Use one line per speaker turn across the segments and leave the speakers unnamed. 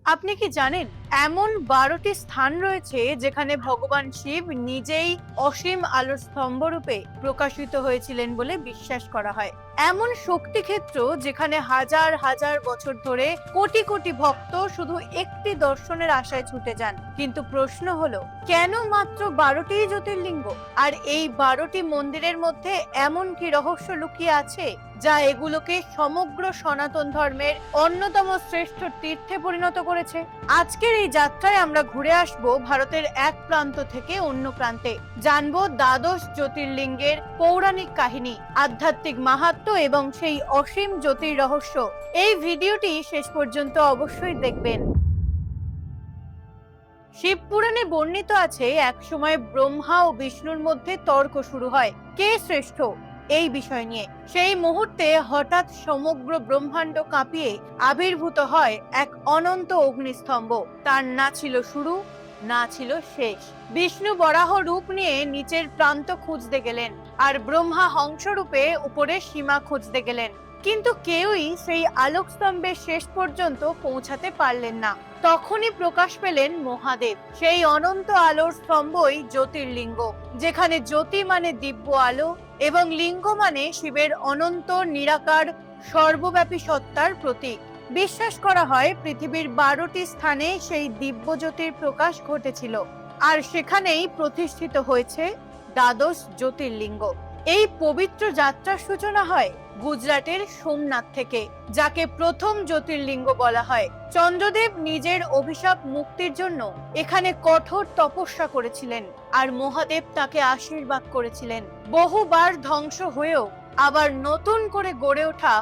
আপনি কি জানেন এমন ১২টি স্থান রয়েছে যেখানে ভগবান শিব নিজেই অসীম আলোর স্তম্ভ রূপে প্রকাশিত হয়েছিলেন বলে বিশ্বাস করা হয়। এমন শক্তিক্ষেত্র যেখানে হাজার হাজার বছর ধরে কোটি কোটি ভক্ত শুধু একটি দর্শনের আশায় ছুটে যান। কিন্তু প্রশ্ন হলো, কেন মাত্র ১২টি জ্যোতির্লিঙ্গ? আর এই ১২টি মন্দিরের মধ্যে এমন কি রহস্য লুকিয়ে আছে যা এগুলোকে সমগ্র সনাতন ধর্মের অন্যতম শ্রেষ্ঠ তীর্থে পরিণত করেছে? আজকের এই যাত্রায় আমরা ঘুরে আসব ভারতের এক প্রান্ত থেকে অন্য প্রান্তে, জানবো দ্বাদশ জ্যোতির্লিঙ্গের পৌরাণিক কাহিনী, আধ্যাত্মিক মাহাত্ম্য এবং সেই অসীম জ্যোতির রহস্য। এই ভিডিওটি শেষ পর্যন্ত অবশ্যই দেখবেন। শিব পুরাণে বর্ণিত আছে, এক সময় ব্রহ্মা ও বিষ্ণুর মধ্যে তর্ক শুরু হয় কে শ্রেষ্ঠ এই বিষয় নিয়ে। সেই মুহূর্তে হঠাৎ সমগ্র ব্রহ্মাণ্ড কাঁপিয়ে আবির্ভূত হয় এক অনন্ত অগ্নিস্তম্ভ। তার না ছিল শুরু, না ছিল শেষ। বিষ্ণু বরাহ রূপ নিয়ে নিচের প্রান্ত খুঁজতে গেলেন, আর ব্রহ্মা হংস রূপে উপরের সীমা খুঁজতে গেলেন। কিন্তু কেউই সেই আলোকস্তম্ভের শেষ পর্যন্ত পৌঁছাতে পারলেন না। তখনই প্রকাশ পেলেন মহাদেব। সেই অনন্ত আলোর স্তম্ভই জ্যোতির্লিঙ্গ, যেখানে জ্যোতি মানে দিব্য আলো এবং লিঙ্গ মানে শিবের অনন্ত নিরাকার সর্বব্যাপী সত্তার প্রতীক। বিশ্বাস করা হয় পৃথিবীর ১২টি স্থানে সেই দিব্য জ্যোতির প্রকাশ ঘটেছিল, আর সেখানেই প্রতিষ্ঠিত হয়েছে দ্বাদশ জ্যোতির্লিঙ্গ। এই পবিত্র যাত্রার সূচনা হয় গুজরাটের সোমনাথ থেকে, যাকে প্রথম জ্যোতির্লিঙ্গ বলা হয়। চন্দ্রদেব নিজের অভিশাপ মুক্তির জন্য এখানে কঠোর তপস্যা করেছিলেন, আর মহাদেব তাকে আশীর্বাদ করেছিলেন। বহুবার ধ্বংস হয়েও আবার নতুন করে গড়ে ওঠা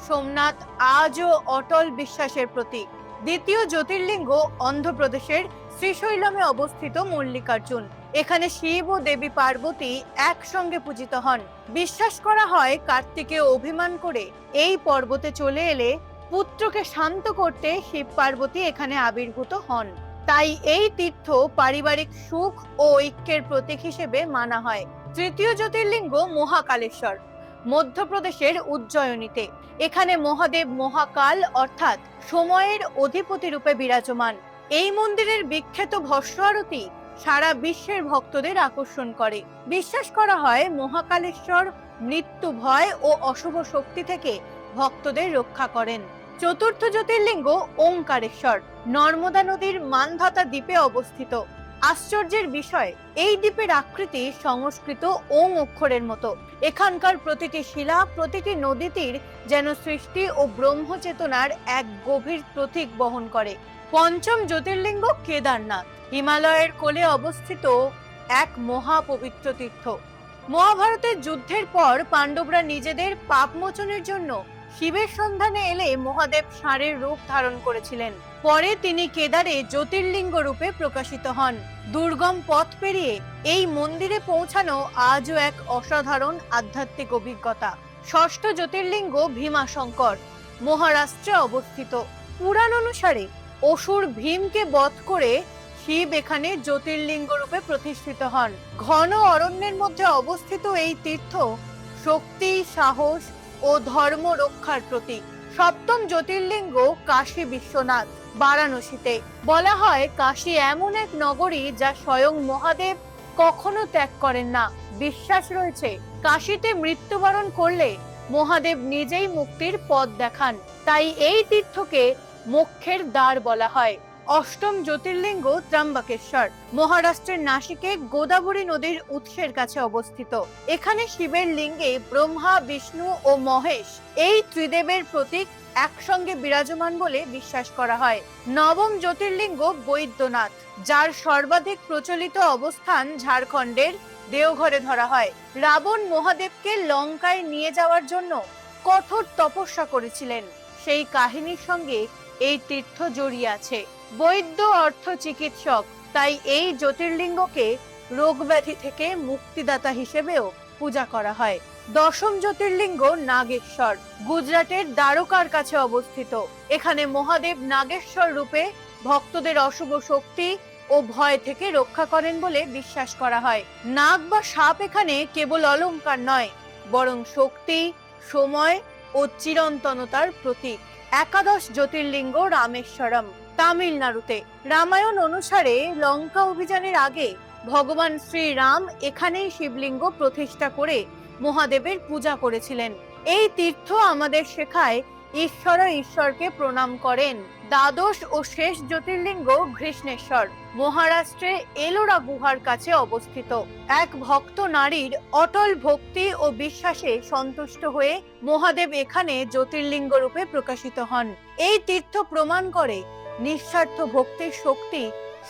সোমনাথ আজও অটল বিশ্বাসের প্রতীক। দ্বিতীয় জ্যোতির্লিঙ্গ অন্ধ্রপ্রদেশের শ্রীশৈলমে অবস্থিত মল্লিকার্জুন। এখানে শিব ও দেবী পার্বতী একসঙ্গে পূজিত হন। বিশ্বাস করা হয় কার্তিকে অভিমান করে এই পর্বতে চলে এলে পুত্রকে শান্ত করতে শিব পার্বতী এখানে আবির্ভূত হন। তাই এই তীর্থ পারিবারিক সুখ ও ঐক্যের প্রতীক হিসেবে মানা হয়। তৃতীয় জ্যোতির্লিঙ্গ মহাকালেশ্বর, মধ্যপ্রদেশের উজ্জয়িনীতে। এখানে মহাদেব মহাকাল অর্থাৎ সময়ের অধিপতি রূপে বিরাজমান। এই মন্দিরের বিখ্যাত ভস্ম আরতি সারা বিশ্বের ভক্তদের আকর্ষণ করে। বিশ্বাস করা হয় মহাকালেশ্বর মৃত্যু ভয় ও অশুভ শক্তি থেকে ভক্তদের রক্ষা করেন। চতুর্থ জ্যোতির্লিঙ্গ ওঙ্কারেশ্বর, নর্মদা নদীর মানধাতা দ্বীপে অবস্থিত। আশ্চর্যের বিষয়, এই দ্বীপের আকৃতি সংস্কৃত ওং অক্ষরের মতো। এখানকার প্রতিটি শিলা, প্রতিটি নদী তীর যেন সৃষ্টি ও ব্রহ্ম চেতনার এক গভীর প্রতীক বহন করে। পঞ্চম জ্যোতির্লিঙ্গ কেদারনাথ, হিমালয়ের কোলে অবস্থিত এক মহাপবিত্র তীর্থ। মহাভারতের যুদ্ধের পর পাণ্ডবরা নিজেদের পাপ মোচনের জন্য শিবের সন্ধানে এলে মহাদেব ষাঁড়ের রূপ ধারণ করেছিলেন। পরে তিনি কেদারে জ্যোতির্লিঙ্গ রূপে প্রকাশিত হন। দুর্গম পথ পেরিয়ে এই মন্দিরে পৌঁছানো আজও এক অসাধারণ আধ্যাত্মিক অভিজ্ঞতা। ষষ্ঠ জ্যোতির্লিঙ্গ ভীমাশঙ্কর, মহারাষ্ট্রে অবস্থিত। পুরাণ অনুসারে অসুর ভীমকে বধ করে শিব এখানে জ্যোতির্লিঙ্গ রূপে প্রতিষ্ঠিত হন। ঘন অরণ্যের মধ্যে অবস্থিত এই তীর্থ শক্তি, সাহস ও ধর্ম রক্ষার প্রতীক। সপ্তম জ্যোতির্লিঙ্গ কাশী বিশ্বনাথ, বারাণসীতে। বলা হয় কাশী এমন এক নগরী যা স্বয়ং মহাদেব কখনো ত্যাগ করেন না। বিশ্বাস রয়েছে কাশীতে মৃত্যুবরণ করলে মহাদেব নিজেই মুক্তির পথ দেখান, তাই এই তীর্থকে মোক্ষের দ্বার বলা হয়। অষ্টম জ্যোতির্লিঙ্গ ত্রম্বকেশ্বর, মহারাষ্ট্রের নাসিকে গোদাবরী নদীর উৎসের কাছে অবস্থিত। এখানে শিবের লিঙ্গে ব্রহ্মা, বিষ্ণু ও মহেশ এই ত্রিদেবের প্রতীক একসঙ্গে বিরাজমান বলে বিশ্বাস করা হয়। নবম জ্যোতির্লিঙ্গ বৈদ্যনাথ, যার সর্বাধিক প্রচলিত অবস্থান ঝাড়খণ্ডের দেওঘরে ধরা হয়। রাবণ মহাদেবকে লঙ্কায় নিয়ে যাওয়ার জন্য কঠোর তপস্যা করেছিলেন, সেই কাহিনীর সঙ্গে এই তীর্থ জড়িয়ে আছে। বৈদ্য অর্থ চিকিৎসক, তাই এই জ্যোতির্লিঙ্গকে রোগ ব্যাধি থেকে মুক্তিদাতা হিসেবেও পূজা করা হয়। দশম জ্যোতির্লিঙ্গ নাগেশ্বর, গুজরাটের দ্বারকার কাছে অবস্থিত। এখানে মহাদেব নাগেশ্বর রূপে ভক্তদের অশুভ শক্তি ও ভয় থেকে রক্ষা করেন বলে বিশ্বাস করা হয়। নাগ বা সাপ এখানে কেবল অলংকার নয়, বরং শক্তি, সময় ও চিরন্তনতার প্রতীক। একাদশ জ্যোতির্লিঙ্গ রামেশ্বরম, তামিলনাড়ুতে। রামায়ণ অনুসারে লঙ্কা অভিযানের আগে ভগবান শ্রীরাম এখানেই শিবলিঙ্গ প্রতিষ্ঠা করে মহাদেবের পূজা করেছিলেন। এই তীর্থ আমাদের শেখায় ঈশ্বরকে প্রণাম করেন। দ্বাদশ ও শেষ জ্যোতির্লিঙ্গ ঘৃষ্ণেশ্বর, মহারাষ্ট্রে এলোরা গুহার কাছে অবস্থিত। এক ভক্ত নারীর অটল ভক্তি ও বিশ্বাসে সন্তুষ্ট হয়ে মহাদেব এখানে জ্যোতির্লিঙ্গ রূপে প্রকাশিত হন। এই তীর্থ প্রমাণ করে নিঃস্বার্থ ভক্তির শক্তি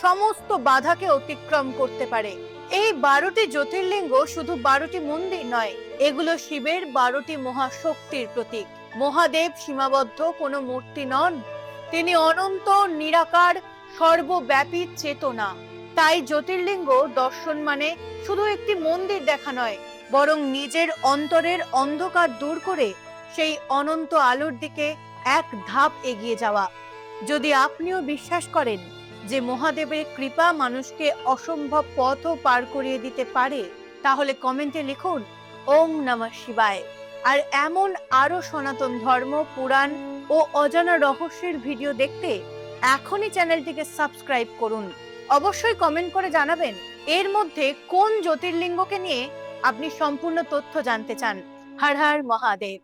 সমস্ত বাধাকে অতিক্রম করতে পারে। এই 12টি জ্যোতির্লিঙ্গ শুধু 12টি মন্দির নয়, এগুলো শিবের 12টি মহাশক্তির প্রতীক। মহাদেব সীমাবদ্ধ কোনো মূর্তি নন, তিনি অনন্ত, নিরাকার, সর্বব্যাপী চেতনা। তাই জ্যোতির্লিঙ্গ দর্শন মানে শুধু একটি মন্দির দেখা নয়, বরং নিজের অন্তরের অন্ধকার দূর করে সেই অনন্ত আলোর দিকে এক ধাপ এগিয়ে যাওয়া। যদি আপনিও বিশ্বাস করেন যে মহাদেবের কৃপা মানুষকে অসম্ভব পথও পার করিয়ে দিতে পারে, তাহলে কমেন্টে লিখুন ওম নমঃ শিবায়। আর এমন আরো সনাতন ধর্ম, পুরাণ ও অজানা রহস্যের ভিডিও দেখতে এখনই চ্যানেলটিকে সাবস্ক্রাইব করুন। অবশ্যই কমেন্ট করে জানাবেন এর মধ্যে কোন জ্যোতির্লিঙ্গকে নিয়ে আপনি সম্পূর্ণ তথ্য জানতে চান। হর হর মহাদেব।